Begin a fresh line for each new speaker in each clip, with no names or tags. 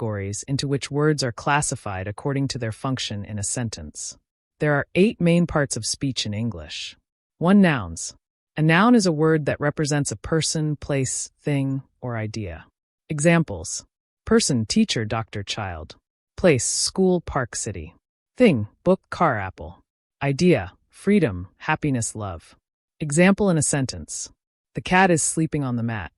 categories into which words are classified according to their function in a sentence. There are 8 main parts of speech in English. 1. Nouns. A noun is a word that represents a person, place, thing, or idea. Examples: person, teacher, doctor, child. Place, school, park, city. Thing, book, car, apple. Idea, freedom, happiness, love. Example in a sentence: the cat is sleeping on the mat.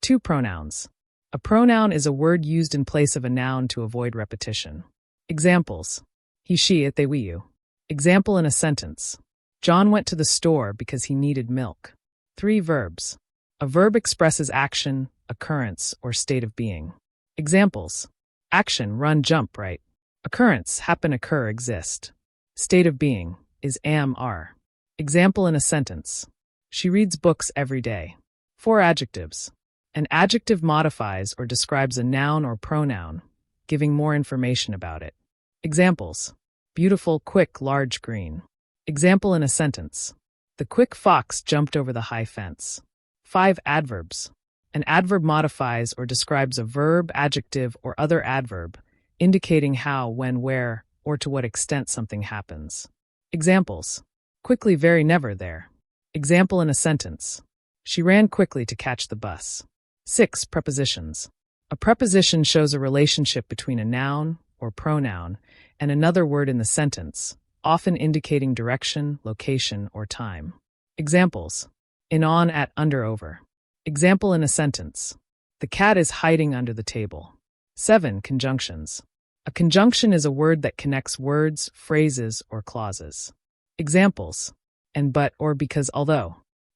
2. Pronouns. A pronoun is a word used in place of a noun to avoid repetition. Examples: he, she, it, they, we, you. Example in a sentence: John went to the store because he needed milk. 3. Verbs. A verb expresses action, occurrence, or state of being. Examples: action, run, jump, write. Occurrence, happen, occur, exist. State of being is am, are. Example in a sentence: she reads books every day. 4. Adjectives. An adjective modifies or describes a noun or pronoun, giving more information about it. Examples: beautiful, quick, large, green. Example in a sentence: the quick fox jumped over the high fence. 5. Adverbs. An adverb modifies or describes a verb, adjective, or other adverb, indicating how, when, where, or to what extent something happens. Examples: quickly, very, never, there. Example in a sentence: she ran quickly to catch the bus. 6. Prepositions. A preposition shows a relationship between a noun or pronoun and another word in the sentence, often indicating direction, location, or time. Examples: in, on, at, under, over. Example in a sentence: the cat is hiding under the table. 7. Conjunctions. A conjunction is a word that connects words, phrases, or clauses. Examples: and, but, or, because, although.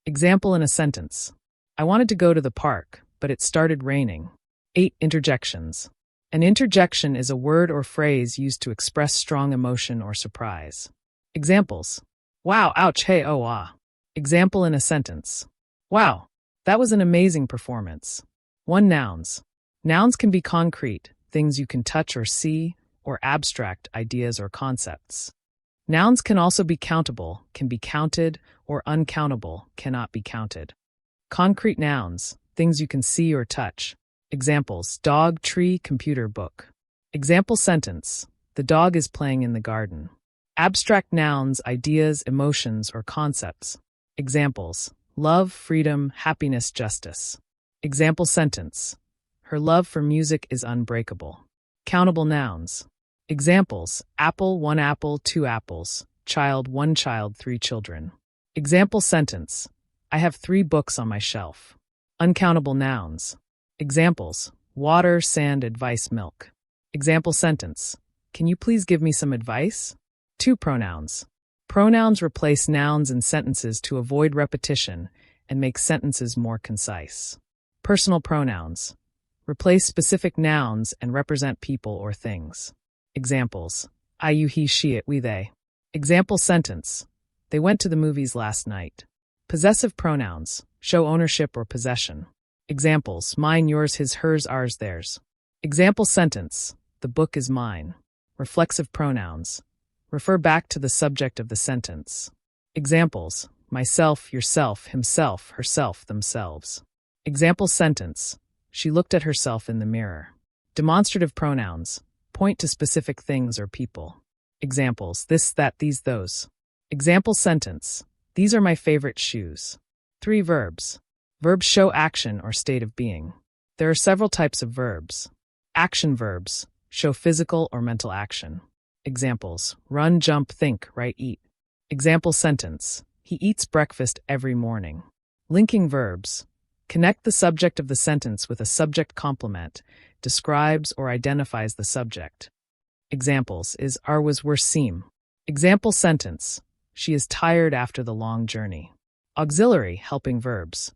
Example in a sentence: I wanted to go to the park, but it started raining. 8. Interjections. An interjection is a word or phrase used to express strong emotion or surprise. Examples: wow, ouch, hey, oh, ah. Example in a sentence: wow, that was an amazing performance. 1. Nouns. Nouns can be concrete, things you can touch or see, or abstract, ideas or concepts. Nouns can also be countable, can be counted, or uncountable, cannot be counted. Concrete nouns, things you can see or touch. Examples: dog, tree, computer, book. Example sentence: the dog is playing in the garden. Abstract nouns, ideas, emotions, or concepts. Examples: love, freedom, happiness, justice. Example sentence: her love for music is unbreakable. Countable nouns. Examples: apple, 1 apple, 2 apples. Child, 1 child, 3 children. Example sentence: I have 3 books on my shelf. Uncountable nouns. Examples: water, sand, advice, milk. Example sentence: can you please give me some advice? 2. Pronouns. Pronouns replace nouns in sentences to avoid repetition and make sentences more concise. Personal pronouns. Replace specific nouns and represent people or things. Examples: I, you, he, she, it, we, they. Example sentence: they went to the movies last night. Possessive pronouns show ownership or possession. Examples: mine, yours, his, hers, ours, theirs. Example sentence: the book is mine. Reflexive pronouns refer back to the subject of the sentence. Examples: myself, yourself, himself, herself, themselves. Example sentence: she looked at herself in the mirror. Demonstrative pronouns point to specific things or people. Examples: this, that, these, those. Example sentence: these are my favorite shoes. 3. Verbs. Verbs show action or state of being. There are several types of verbs. Action verbs show physical or mental action. Examples: run, jump, think, write, eat. Example sentence: he eats breakfast every morning. Linking verbs connect the subject of the sentence with a subject complement, describes or identifies the subject. Examples is are, was, were, seem. Example sentence: she is tired after the long journey. Auxiliary helping verbs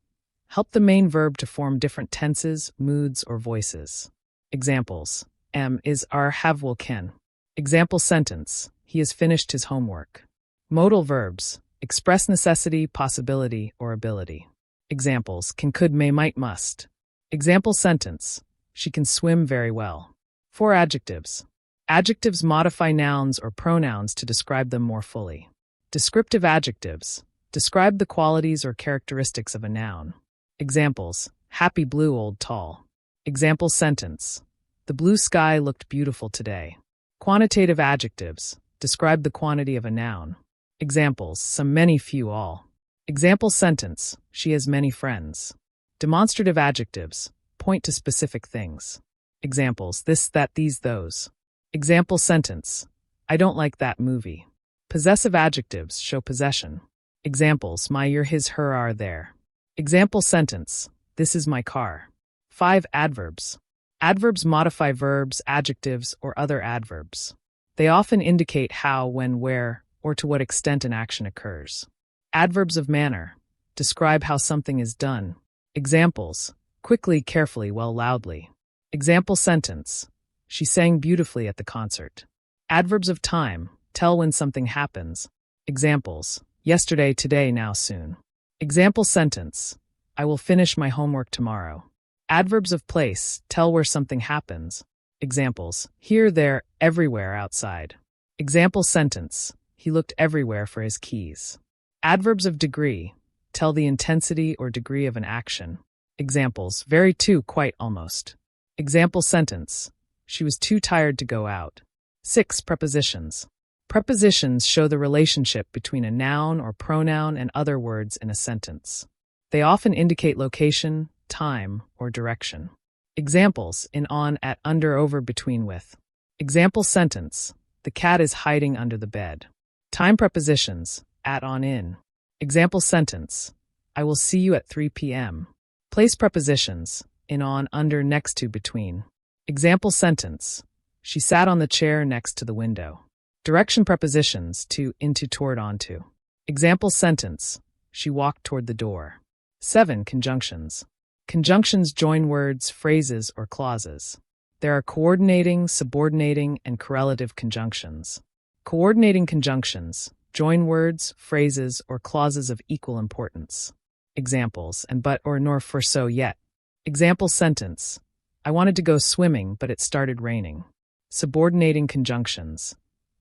help the main verb to form different tenses, moods, or voices. Examples: am, is, are, have, will, can. Example sentence: he has finished his homework. Modal verbs express necessity, possibility, or ability. Examples: can, could, may, might, must. Example sentence: she can swim very well. 4. Adjectives. Adjectives modify nouns or pronouns to describe them more fully. Descriptive adjectives describe the qualities or characteristics of a noun. Examples: happy, blue, old, tall. Example sentence: The blue sky looked beautiful today. Quantitative adjectives describe the quantity of a noun. Examples: some, many, few, all. Example sentence: she has many friends. Demonstrative adjectives point to specific things. Examples: this, that, these, those. Example sentence: I don't like that movie. Possessive adjectives show possession. Examples: my, your, his, her, are, their. Example sentence: this is my car. 5. Adverbs. Adverbs modify verbs, adjectives, or other adverbs. They often indicate how, when, where, or to what extent an action occurs. Adverbs of manner describe how something is done. Examples: quickly, carefully, well, loudly. Example sentence: she sang beautifully at the concert. Adverbs of time tell when something happens. Examples: yesterday, today, now, soon. Example sentence: I will finish my homework tomorrow. Adverbs of place tell where something happens. Examples: here, there, everywhere, outside. Example sentence: he looked everywhere for his keys. Adverbs of degree tell the intensity or degree of an action. Examples: very, too, quite, almost. Example sentence: she was too tired to go out. 6. Prepositions. Prepositions show the relationship between a noun or pronoun and other words in a sentence. They often indicate location, time, or direction. Examples: in, on, at, under, over, between, with. Example sentence: the cat is hiding under the bed. Time prepositions: at, on, in. Example sentence: I will see you at 3 p.m. Place prepositions: in, on, under, next to, between. Example sentence: she sat on the chair next to the window. Direction prepositions: to, into, toward, onto. Example sentence: she walked toward the door. 7. Conjunctions. Conjunctions join words, phrases, or clauses. There are coordinating, subordinating, and correlative conjunctions. Coordinating conjunctions join words, phrases, or clauses of equal importance. Examples: and, but, or, nor, for, so, yet. Example sentence: I wanted to go swimming, but it started raining. Subordinating conjunctions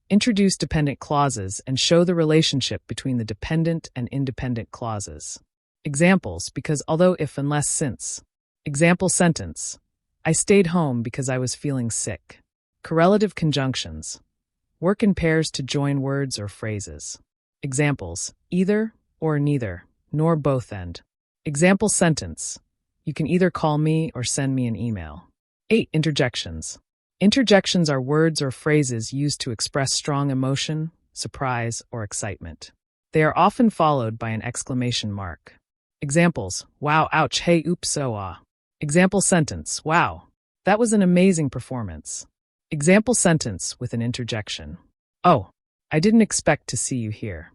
introduce dependent clauses and show the relationship between the dependent and independent clauses. Examples: because, although, if, unless, since. Example sentence: I stayed home because I was feeling sick. Correlative conjunctions work in pairs to join words or phrases. Examples: either or neither, nor, both, and. Example sentence: you can either call me or send me an email. 8. Interjections. Interjections are words or phrases used to express strong emotion, surprise, or excitement. They are often followed by an exclamation mark. Examples: wow, ouch, hey, oops, oh, ah. Example sentence: wow, that was an amazing performance. Example sentence with an interjection: oh, I didn't expect to see you here.